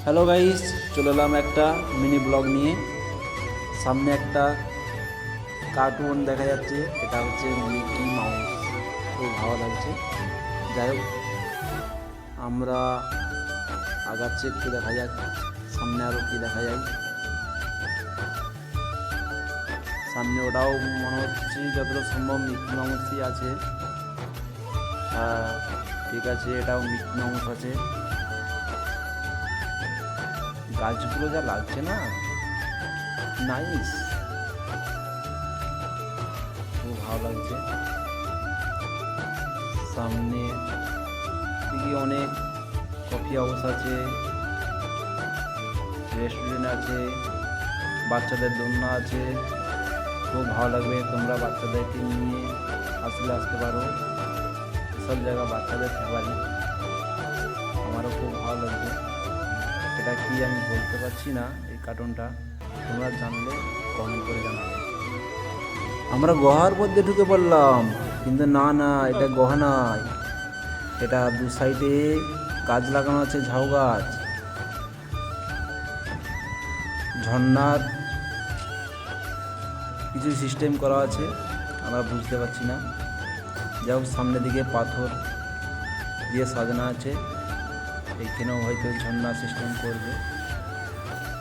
Hello guys, চলে এলাম একটা মিনি ব্লগ নিয়ে। সামনে একটা কার্টুন দেখা যাচ্ছে, এটা হচ্ছে মিকি মাউস। খুব ভালো লাগছে। যাই হোক, আমরা আগাচ্ছি, একটু দেখা যাক সামনে আরও কি দেখা যায়। সামনে ওটাও মনে হচ্ছে যতটা সম্ভব মিকি মাউসই আছে। হ্যাঁ, ঠিক আছে, এটাও মিকি মাউস আছে। গাছগুলো যা লাগছে না, নাইস, খুব ভালো লাগছে। সামনে দিকে অনেক কফি হাউস আছে, রেস্টুরেন্ট আছে, বাচ্চাদের দোলনা আছে। খুব ভালো লাগবে, তোমরা বাচ্চাদেরকে নিয়ে আসতে পারো। সব জায়গা বাচ্চাদের ফেভারিট, আমারও খুব ভালো লাগবে। এটা কি আমি বলতে পারছি না, এই কার্টুনটা তোমরা জানলে কমেন্ট করে জানাবে। আমরা গুহার মধ্যে ঢুকে পড়লাম, কিন্তু না না, এটা গুহা নয়। এটা দু সাইডে গাছ লাগানো আছে, ঝাউ গাছ। ঝর্ণার কিছু সিস্টেম করা আছে, আমরা বুঝতে পারছি না। যাই হোক, সামনের দিকে পাথর দিয়ে সাজানো আছে, এইখানেও হয়তো ঝর্ণা সিস্টেম করবে।